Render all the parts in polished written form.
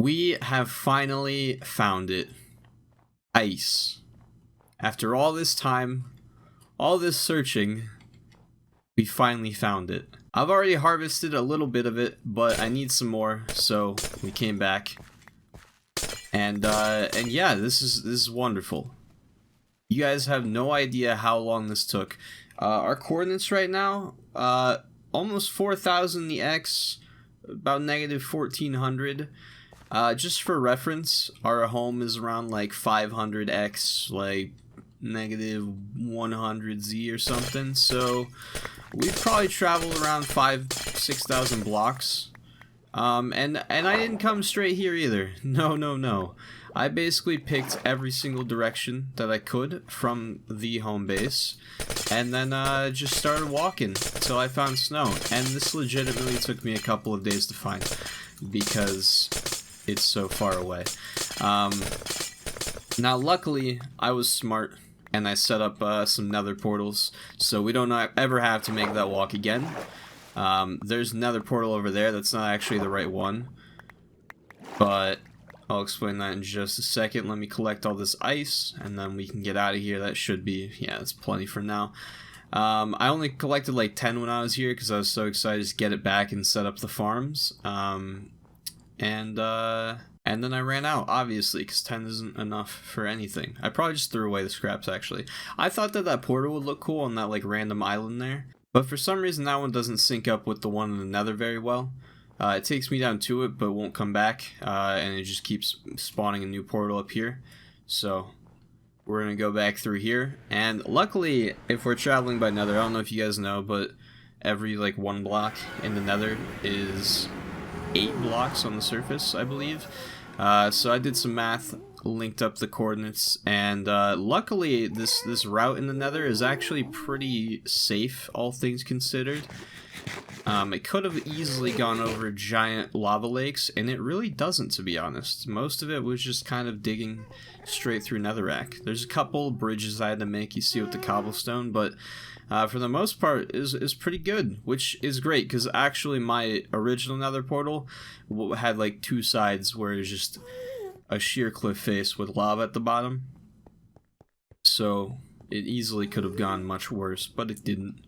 We have finally found it. Ice. After all this time, all this searching, we finally found it. I've already harvested a little bit of it, but I need some more, so we came back. And yeah, this is wonderful. You guys have no idea how long this took. Our coordinates right now, almost 4,000 the X, about negative 1,400. Just for reference, our home is around like 500x, like negative 100z or something. So we've probably traveled around 6,000 blocks. And I didn't come straight here either. No. I basically picked every single direction that I could from the home base, and then just started walking until I found snow. And this legitimately took me a couple of days to find, because it's so far away. Now luckily I was smart and I set up some nether portals, so we don't ever have to make that walk again. There's another portal over there that's not actually the right one, but I'll explain that in just a second. Let me collect all this ice and then we can get out of here. That should be, yeah, that's plenty for now. I only collected like 10 when I was here because I was so excited to get it back and set up the farms. And then I ran out, obviously, because 10 isn't enough for anything. I probably just threw away the scraps, actually. I thought that portal would look cool on that, like, random island there. But for some reason, that one doesn't sync up with the one in the nether very well. It takes me down to it, but won't come back. And it just keeps spawning a new portal up here. So we're going to go back through here. And luckily, if we're traveling by nether, I don't know if you guys know, but every, like, 1 block in the nether is 8 blocks on the surface, I believe. So I did some math, linked up the coordinates, and luckily this route in the nether is actually pretty safe, all things considered. It could have easily gone over giant lava lakes, and it really doesn't, to be honest. Most of it was just kind of digging straight through netherrack. There's a couple bridges I had to make, you see, with the cobblestone, but for the most part is pretty good, which is great, because actually my original nether portal had like 2 sides where it was just a sheer cliff face with lava at the bottom. So it easily could have gone much worse, but it didn't.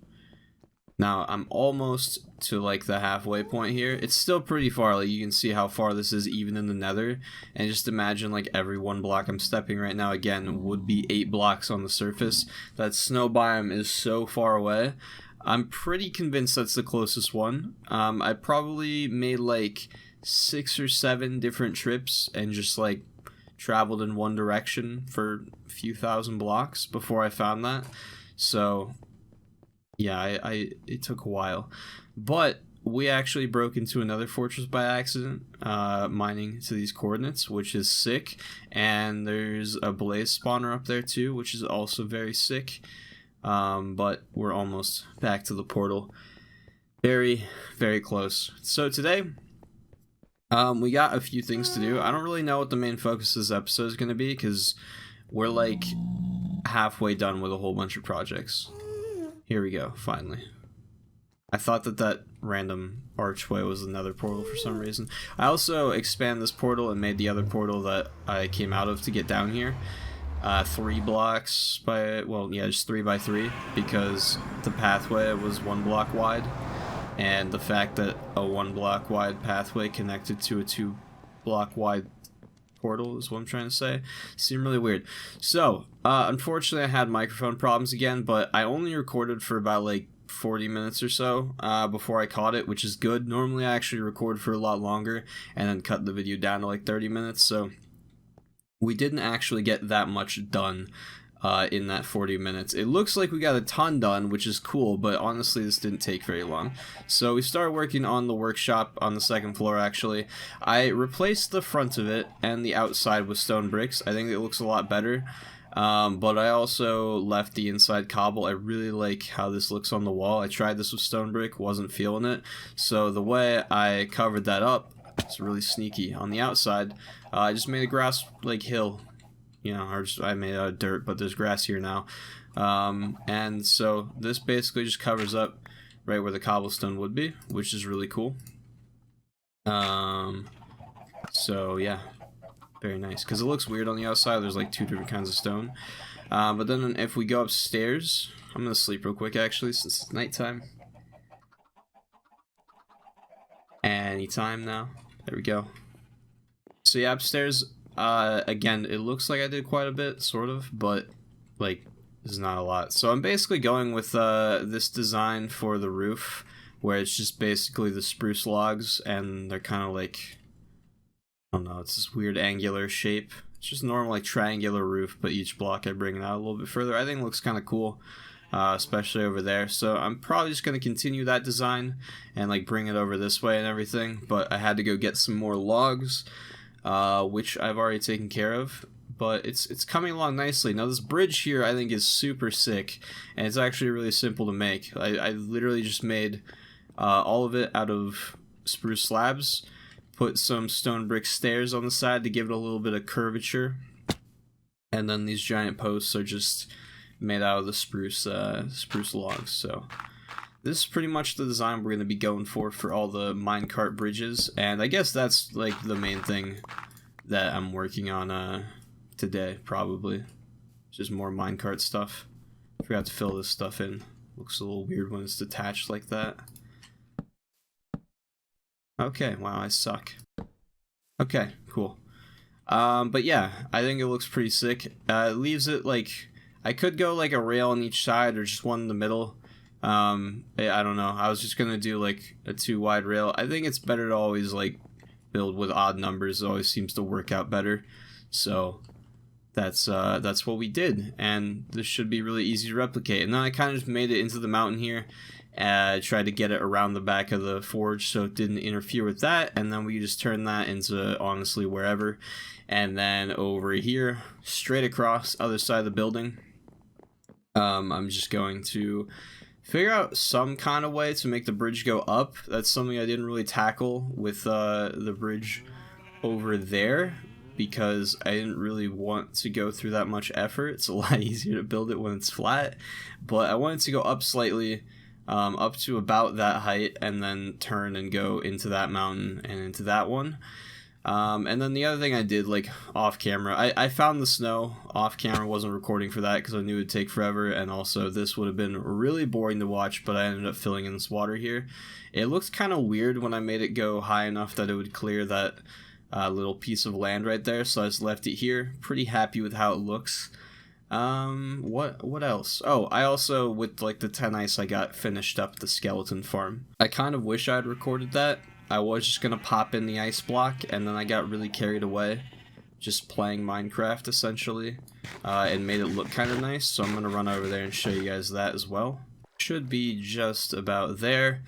Now I'm almost to like the halfway point here. It's still pretty far, like you can see how far this is even in the nether, and just imagine like every 1 block I'm stepping right now again would be 8 blocks on the surface. That snow biome is so far away. I'm pretty convinced that's the closest one. I probably made like 6 or 7 different trips and just like traveled in one direction for a few thousand blocks before I found that. So yeah, it took a while, but we actually broke into another fortress by accident, mining to these coordinates, which is sick. And there's a blaze spawner up there too, which is also very sick. But we're almost back to the portal. Very, very close. So today, we got a few things to do. I don't really know what the main focus of this episode is going to be, because we're like halfway done with a whole bunch of projects. Here we go, finally. I thought that random archway was another portal for some reason. I also expanded this portal and made the other portal that I came out of to get down here. 3 blocks by, well, yeah, just 3 by 3, because the pathway was 1 block wide. And the fact that a 1 block wide pathway connected to a 2 block wide portal is what I'm trying to say. Seemed really weird. So, unfortunately I had microphone problems again, but I only recorded for about like 40 minutes or so before I caught it, which is good. Normally I actually record for a lot longer and then cut the video down to like 30 minutes, so we didn't actually get that much done in that 40 minutes. It looks like we got a ton done, which is cool, but honestly this didn't take very long. So we started working on the workshop on the 2nd floor. Actually, I replaced the front of it and the outside with stone bricks. I think it looks a lot better, but I also left the inside cobble. I really like how this looks on the wall. I tried this with stone brick, wasn't feeling it, so the way I covered that up, it's really sneaky. On the outside, I just made a grass like hill, you know, or just, I made out of dirt, but there's grass here now. And so this basically just covers up right where the cobblestone would be, which is really cool. So yeah, very nice. Because it looks weird on the outside. There's like 2 different kinds of stone. But then if we go upstairs, I'm gonna sleep real quick actually since it's nighttime. Anytime now. There we go. So yeah, upstairs, again, it looks like I did quite a bit, sort of, but like, there's not a lot. So I'm basically going with this design for the roof, where it's just basically the spruce logs, and they're kind of like, I don't know, it's this weird angular shape. It's just normal like triangular roof, but each block I bring it out a little bit further. I think it looks kind of cool. Especially over there. So I'm probably just going to continue that design and like bring it over this way and everything, but I had to go get some more logs, which I've already taken care of, but it's coming along nicely. Now this bridge here I think is super sick, and it's actually really simple to make. I literally just made all of it out of spruce slabs, put some stone brick stairs on the side to give it a little bit of curvature, and then these giant posts are just made out of the spruce logs. So this is pretty much the design we're going to be going for all the minecart bridges, and I guess that's like the main thing that I'm working on today, probably. Just more minecart stuff. Forgot to fill this stuff in. Looks a little weird when it's detached like that. Okay, wow, I suck. Okay, cool. But yeah, I think it looks pretty sick. It leaves it like, I could go like a rail on each side or just one in the middle. I don't know. I was just gonna do like a 2 wide rail. I think it's better to always like build with odd numbers. It always seems to work out better. So that's what we did, and this should be really easy to replicate. And then I kind of just made it into the mountain here. Tried to get it around the back of the forge so it didn't interfere with that, and then we just turned that into honestly wherever. And then over here, straight across other side of the building, I'm just going to figure out some kind of way to make the bridge go up. That's something I didn't really tackle with the bridge over there, because I didn't really want to go through that much effort. It's a lot easier to build it when it's flat, but I wanted to go up slightly, up to about that height, and then turn and go into that mountain and into that one. And then the other thing I did, like off camera, I found the snow off camera, wasn't recording for that because I knew it'd take forever, and also this would have been really boring to watch, but I ended up filling in this water here. It looked kind of weird when I made it go high enough that it would clear that little piece of land right there, so I just left it here. Pretty happy with how it looks. What else? Oh, I also, with like the 10 ice I got, finished up the skeleton farm. I kind of wish I'd recorded that. I was just gonna pop in the ice block, and then I got really carried away just playing Minecraft essentially, and made it look kind of nice, so I'm gonna run over there and show you guys that as well. Should be just about there.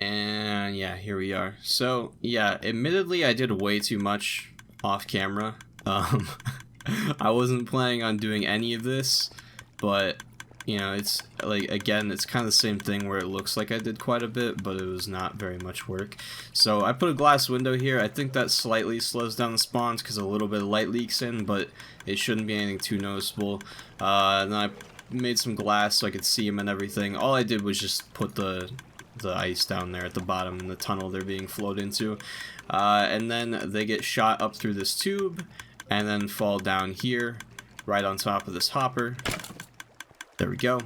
And yeah, here we are. So yeah, admittedly I did way too much off camera. I wasn't planning on doing any of this, but you know, it's like, again, it's kind of the same thing where it looks like I did quite a bit, but it was not very much work. So I put a glass window here. I think that slightly slows down the spawns because a little bit of light leaks in, but it shouldn't be anything too noticeable. And then I made some glass so I could see them and everything. All I did was just put the ice down there at the bottom in the tunnel they're being flowed into, and then they get shot up through this tube and then fall down here right on top of this hopper. There we go,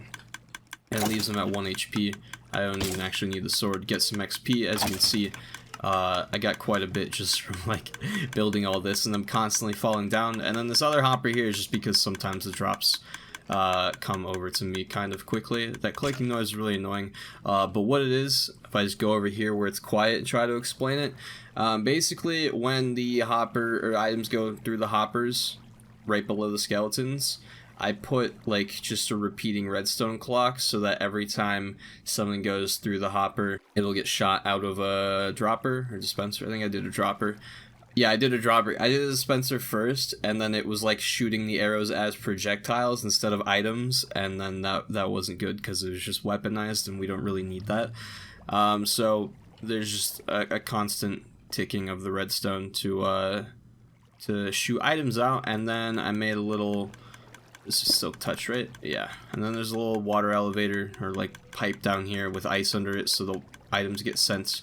and it leaves them at 1 HP. I don't even actually need the sword. Get some XP. As you can see, I got quite a bit just from like building all this and them constantly falling down. And then this other hopper here is just because sometimes the drops come over to me kind of quickly. That clicking noise is really annoying, but what it is, if I just go over here where it's quiet and try to explain it, basically when the hopper or items go through the hoppers right below the skeletons, I put like just a repeating redstone clock so that every time something goes through the hopper, it'll get shot out of a dropper or dispenser. I think I did a dropper. Yeah, I did a dropper. I did a dispenser first, and then it was like shooting the arrows as projectiles instead of items, and then that wasn't good because it was just weaponized, and we don't really need that. So there's just a constant ticking of the redstone to shoot items out, and then I made a little. This is silk touch, right? Yeah. And then there's a little water elevator or like pipe down here with ice under it, so the items get sent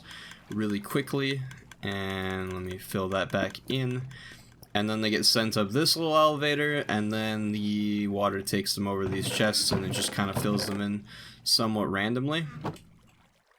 really quickly. And let me fill that back in. And then they get sent up this little elevator, and then the water takes them over these chests, and it just kind of fills them in somewhat randomly.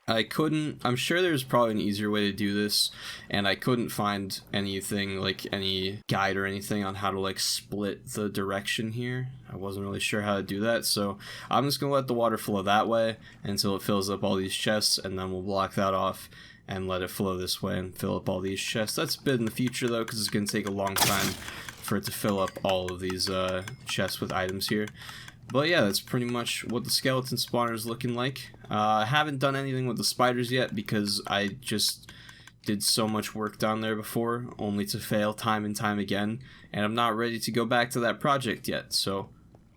I'm sure there's probably an easier way to do this, and I couldn't find anything, like any guide or anything on how to like split the direction here. I wasn't really sure how to do that, so I'm just gonna let the water flow that way until it fills up all these chests, and then we'll block that off and let it flow this way and fill up all these chests. That's a bit in the future though, because it's gonna take a long time for it to fill up all of these chests with items here. But yeah, that's pretty much what the skeleton spawner is looking like. I haven't done anything with the spiders yet because I just did so much work down there before, only to fail time and time again, and I'm not ready to go back to that project yet, so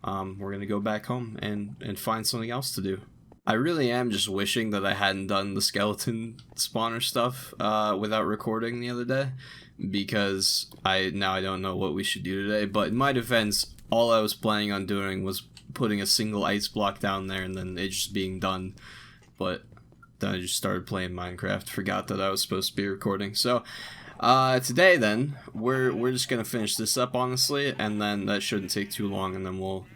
we're gonna go back home and find something else to do. I really am just wishing that I hadn't done the skeleton spawner stuff without recording the other day, because now I don't know what we should do today. But in my defense, all I was planning on doing was putting a single ice block down there and then it just being done. But then I just started playing Minecraft, forgot that I was supposed to be recording. So today then we're just gonna finish this up, honestly, and then that shouldn't take too long, and then we'll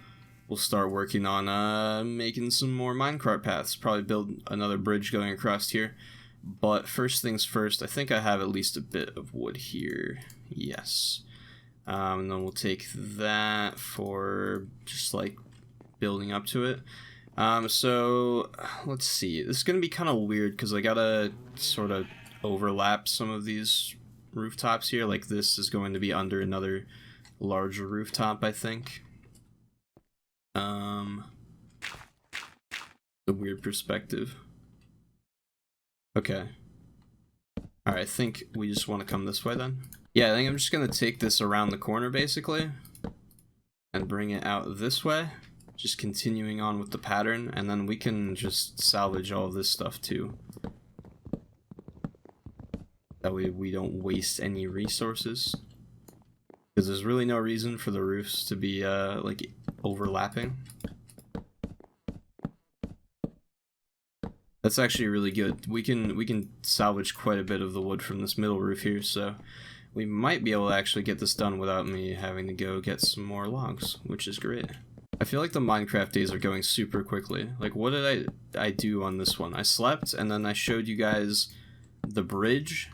start working on making some more minecart paths, probably build another bridge going across here. But first things first, I think I have at least a bit of wood here. Yes. And then we'll take that for just like building up to it. So let's see, this is gonna be kind of weird because I gotta sort of overlap some of these rooftops here. Like this is going to be under another larger rooftop, I think. A weird perspective. Okay. Alright, I think we just want to come this way then. Yeah, I think I'm just gonna take this around the corner basically and bring it out this way, just continuing on with the pattern, and then we can just salvage all of this stuff too. That way we don't waste any resources, because there's really no reason for the roofs to be like overlapping. That's actually really good. We can salvage quite a bit of the wood from this middle roof here, so we might be able to actually get this done without me having to go get some more logs, which is great. I feel like the Minecraft days are going super quickly. Like, what did I do on this one? I slept, and then I showed you guys the bridge,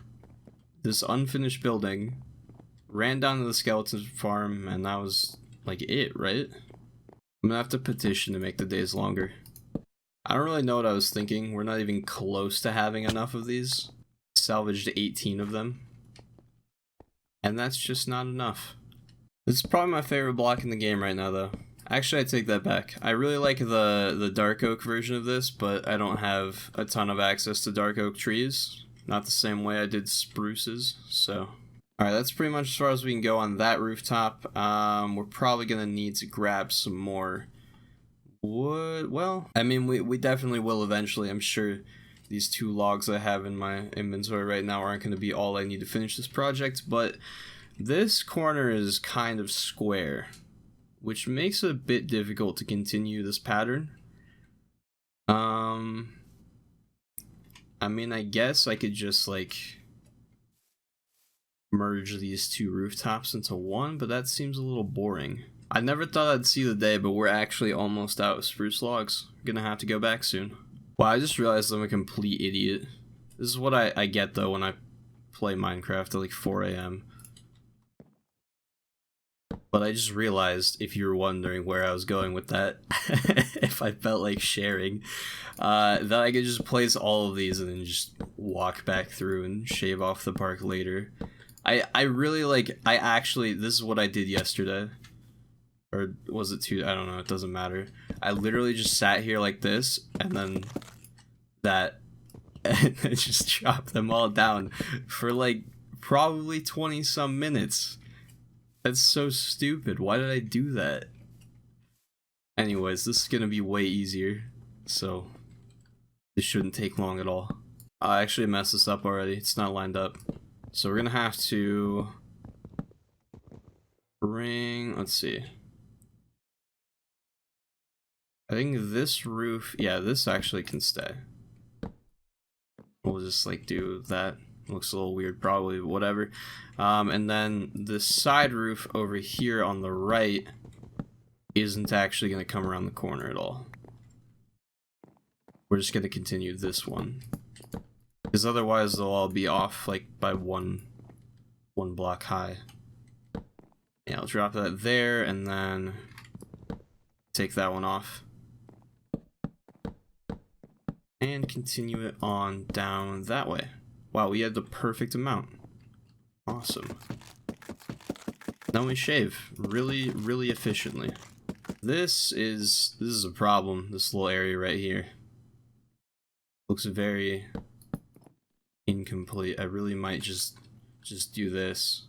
this unfinished building, ran down to the skeleton farm, and that was like it, right? I'm gonna have to petition to make the days longer. I don't really know what I was thinking. We're not even close to having enough of these. Salvaged 18 of them. And that's just not enough. This is probably my favorite block in the game right now, though. Actually, I take that back. I really like the dark oak version of this, but I don't have a ton of access to dark oak trees. Not the same way I did spruces, so... Alright, that's pretty much as far as we can go on that rooftop. We're probably gonna need to grab some more wood. Well, I mean, we definitely will eventually. I'm sure these 2 logs I have in my inventory right now aren't going to be all I need to finish this project, but this corner is kind of square, which makes it a bit difficult to continue this pattern. I mean, I guess I could just like merge these 2 rooftops into one, but that seems a little boring. I never thought I'd see the day, but we're actually almost out of spruce logs. Gonna have to go back soon. Wow, I just realized I'm a complete idiot. This is what I get though when I play Minecraft at like 4 AM. But I just realized, if you were wondering where I was going with that, if I felt like sharing, that I could just place all of these and then just walk back through and shave off the bark later. I really like, this is what I did yesterday. Or was it 2? I don't know, it doesn't matter. I literally just sat here like this, and then and I just chopped them all down for like probably 20 some minutes. That's so stupid. Why did I do that? Anyways, this is gonna be way easier, so this shouldn't take long at all. I actually messed this up already. It's not lined up. So we're gonna have to bring, let's see. I think this roof, yeah, this actually can stay. We'll just like do that Looks a little weird, probably, whatever. And then the side roof over here on the right isn't actually going to come around the corner at all. We're just going to continue this one. Because otherwise they'll all be off, like, by one block high. Yeah, I'll drop that there, and then take that one off. And continue it on down that way. Wow, we had the perfect amount. Awesome. Now we shave really, really efficiently. This is a problem, this little area right here. Looks very incomplete. I really might just do this.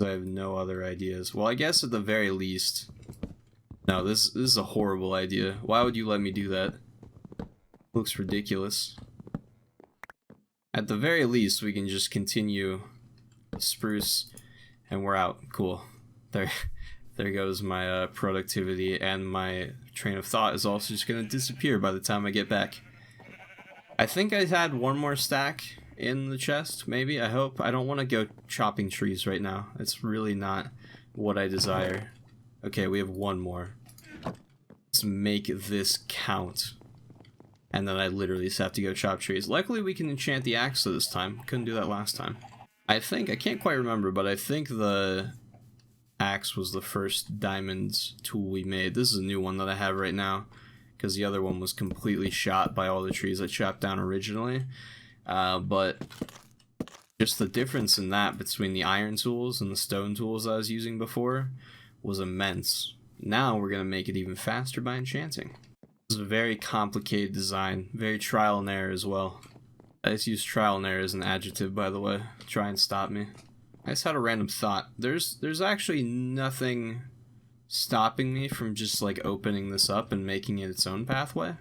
I have no other ideas. Well, I guess at the very least... No, this is a horrible idea. Why would you let me do that? Looks ridiculous. At the very least, we can just continue the spruce, and we're out. Cool. There goes my productivity, and my train of thought is also just going to disappear by the time I get back. I think I had one more stack in the chest, maybe, I hope. I don't want to go chopping trees right now. It's really not what I desire. Okay, we have one more. Let's make this count. And then I literally just have to go chop trees. Luckily we can enchant the axe this time. Couldn't do that last time. I can't quite remember, but I think the axe was the first diamond tool we made. This is a new one that I have right now, because the other one was completely shot by all the trees I chopped down originally. But just the difference in that between the iron tools and the stone tools I was using before was immense. Now we're going to make it even faster by enchanting. This is a very complicated design, very trial and error as well. I just use trial and error as an adjective, by the way. Try and stop me. I just had a random thought. There's actually nothing stopping me from just like opening this up and making it its own pathway.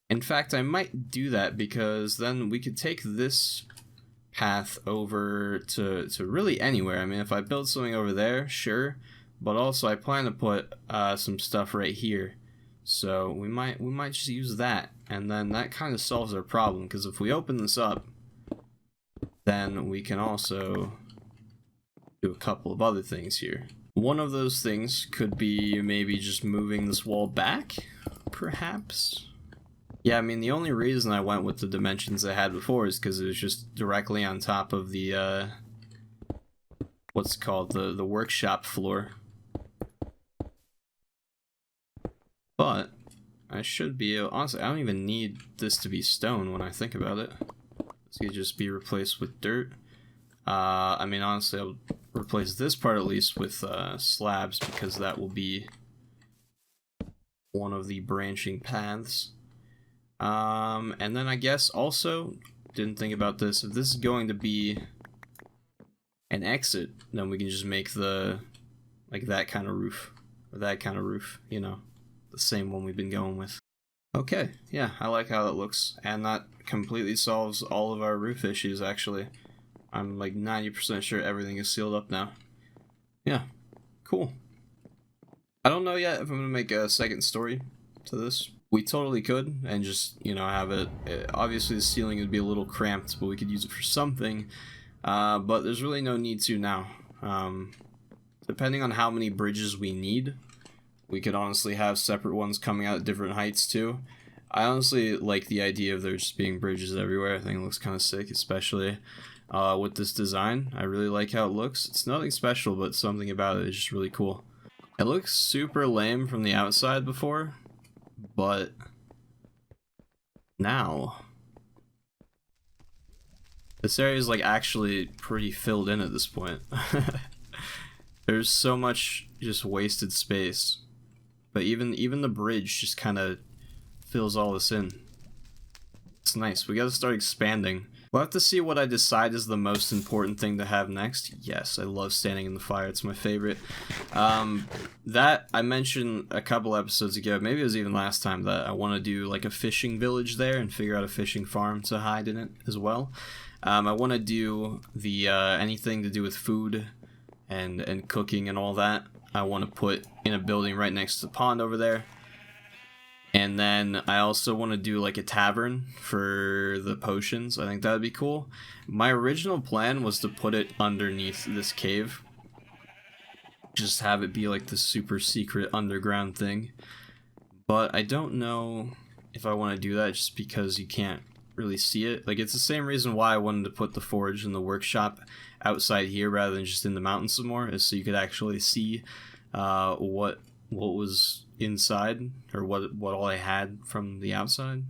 In fact, I might do that because then we could take this path over to really anywhere. I mean, if I build something over there, sure, but also I plan to put some stuff right here. So we might just use that, and then that kind of solves our problem, because if we open this up, then we can also do a couple of other things here. One of those things could be maybe just moving this wall back, perhaps? Yeah, I mean, the only reason I went with the dimensions I had before is because it was just directly on top of the, what's it called, the workshop floor. But I should be able, honestly, I don't even need this to be stone when I think about it. This could just be replaced with dirt. I mean, honestly, I'll replace this part at least with slabs, because that will be one of the branching paths. And then I guess also, didn't think about this, if this is going to be an exit, then we can just make the, like, that kind of roof, or that kind of roof, you know, the same one we've been going with. Okay, yeah, I like how that looks, and that completely solves all of our roof issues, actually. I'm like 90% sure everything is sealed up now. Yeah, cool. I don't know yet if I'm gonna make a second story to this. We totally could, and just, you know, have it, obviously the ceiling would be a little cramped, but we could use it for something, but there's really no need to now. Depending on how many bridges we need, we could honestly have separate ones coming out at different heights too. I honestly like the idea of there just being bridges everywhere. I think it looks kind of sick, especially with this design. I really like how it looks. It's nothing special, but something about it is just really cool. It looks super lame from the outside before, but now this area is like actually pretty filled in at this point. There's so much just wasted space, but even the bridge just kind of fills all this in. It's nice. We gotta start expanding. We'll have to see what I decide is the most important thing to have next. Yes, I love standing in the fire. It's my favorite. That I mentioned a couple episodes ago, maybe it was even last time, that I want to do like a fishing village there and figure out a fishing farm to hide in it as well. I want to do the anything to do with food and cooking and all that. I want to put in a building right next to the pond over there. And then I also want to do like a tavern for the potions. I think that would be cool. My original plan was to put it underneath this cave. Just have it be like the super secret underground thing. But I don't know if I want to do that just because you can't really see it. Like, it's the same reason why I wanted to put the forge and the workshop outside here rather than just in the mountains some more, is so you could actually see what was inside, or what all I had from the outside.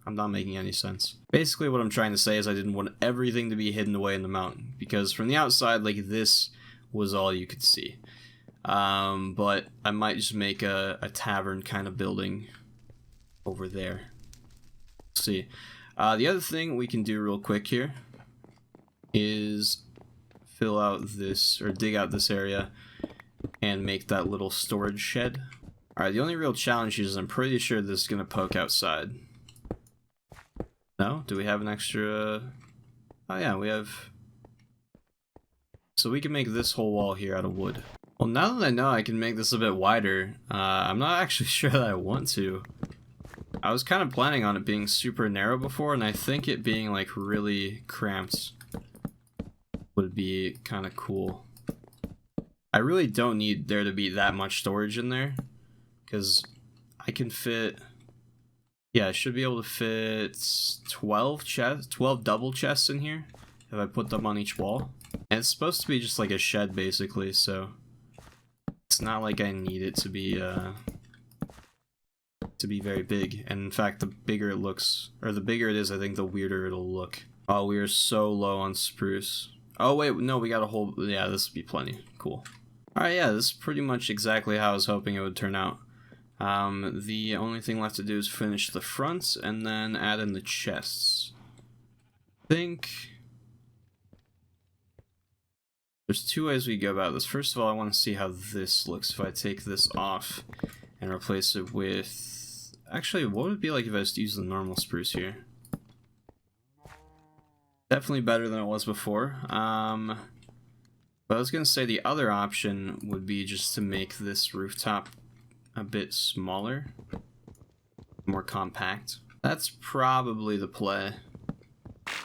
I'm not making any sense. Basically what I'm trying to say is I didn't want everything to be hidden away in the mountain, because from the outside, like, this was all you could see. But I might just make a tavern kind of building over there. Let's see. The other thing we can do real quick here is fill out this, or dig out this area and make that little storage shed. Alright, the only real challenge is I'm pretty sure this is going to poke outside. No? Do we have an extra... Oh yeah, we have... So we can make this whole wall here out of wood. Well, now that I know I can make this a bit wider, I'm not actually sure that I want to. I was kind of planning on it being super narrow before, and I think it being like really cramped would be kind of cool. I really don't need there to be that much storage in there, because I can fit... Yeah, I should be able to fit 12 double chests in here if I put them on each wall. And it's supposed to be just like a shed basically, so it's not like I need it to be very big. And in fact, the bigger it looks, or the bigger it is, I think the weirder it'll look. Oh, we are so low on spruce. Oh wait, no, we got a whole... Yeah, this would be plenty. Cool. Alright, yeah, this is pretty much exactly how I was hoping it would turn out. The only thing left to do is finish the fronts and then add in the chests. I think there's two ways we go about this. First of all, I want to see how this looks if I take this off and replace it with... Actually, what would it be like if I just used the normal spruce here? Definitely better than it was before. But I was going to say the other option would be just to make this rooftop a bit smaller, more compact. That's probably the play.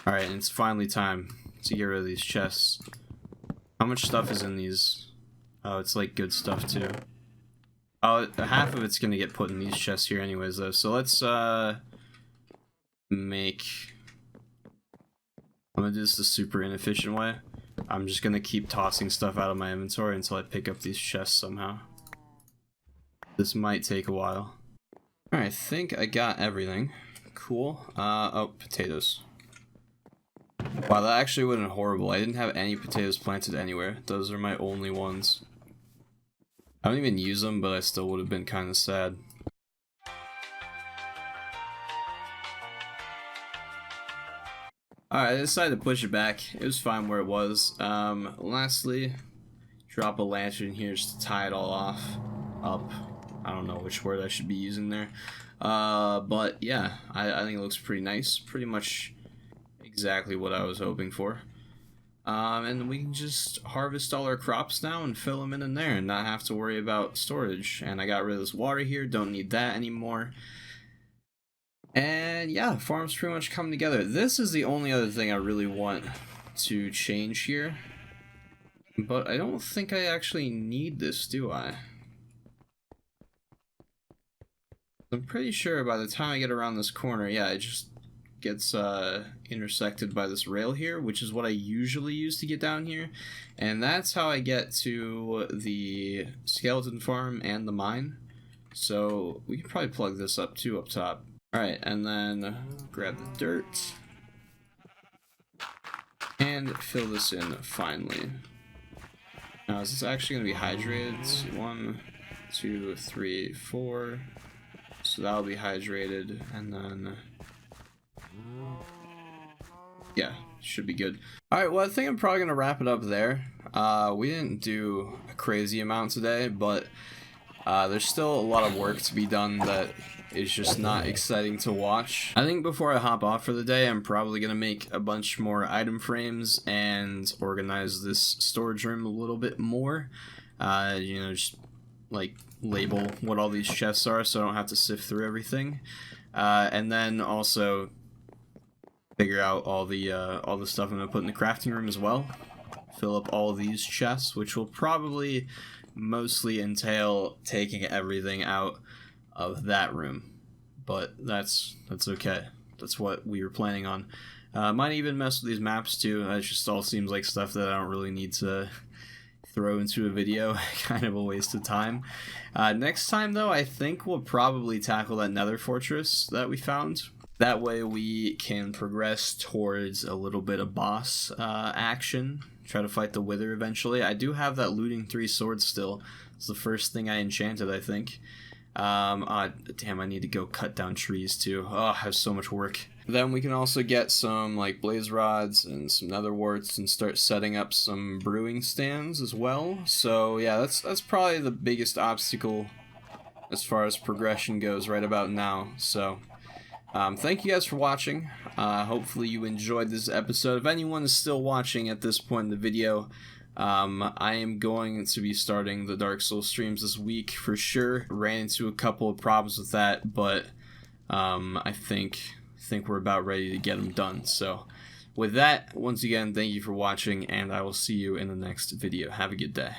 Alright, and it's finally time to get rid of these chests. How much stuff is in these? Oh, it's like good stuff too. Oh, half of it's gonna get put in these chests here anyways though, so let's make... I'm gonna do this the super inefficient way. I'm just gonna keep tossing stuff out of my inventory until I pick up these chests somehow. This might take a while. Alright, I think I got everything. Cool. Oh, potatoes. Wow, that actually wasn't horrible. I didn't have any potatoes planted anywhere. Those are my only ones. I don't even use them, but I still would have been kind of sad. Alright, I decided to push it back. It was fine where it was. Lastly, drop a lantern here just to tie it all off. Up. I don't know which word I should be using there. But yeah, I think it looks pretty nice. Pretty much exactly what I was hoping for. And we can just harvest all our crops now and fill them in there and not have to worry about storage. And I got rid of this water here, don't need that anymore. And yeah, farm's pretty much come together. This is the only other thing I really want to change here. But I don't think I actually need this, do I? I'm pretty sure by the time I get around this corner, yeah, it just gets intersected by this rail here, which is what I usually use to get down here. And that's how I get to the skeleton farm and the mine. So we can probably plug this up too up top. Alright, and then grab the dirt and fill this in finally. Now, is this actually going to be hydrated? 1, 2, 3, 4. So that'll be hydrated, and then... Yeah, should be good. Alright, well, I think I'm probably going to wrap it up there. We didn't do a crazy amount today, but there's still a lot of work to be done that is just not exciting to watch. I think before I hop off for the day, I'm probably going to make a bunch more item frames and organize this storage room a little bit more. You know, just like label what all these chests are so I don't have to sift through everything. And then also figure out all the stuff I'm going to put in the crafting room as well. Fill up all of these chests, which will probably mostly entail taking everything out of that room. But that's okay. That's what we were planning on. Might even mess with these maps too. It just all seems like stuff that I don't really need to throw into a video. Kind of a waste of time. Next time though, I think we'll probably tackle that nether fortress that we found. That way we can progress towards a little bit of boss action. Try to fight the Wither eventually. I do have that looting 3 swords still. It's the first thing I enchanted, I think. Damn, I need to go cut down trees too. Oh, I have so much work. Then we can also get some like blaze rods and some nether warts and start setting up some brewing stands as well. So yeah, that's probably the biggest obstacle as far as progression goes right about now. So thank you guys for watching. Hopefully you enjoyed this episode. If anyone is still watching at this point in the video, I am going to be starting the Dark Souls streams this week for sure. Ran into a couple of problems with that, but I think we're about ready to get them done. So with that, once again, thank you for watching, and I will see you in the next video. Have a good day.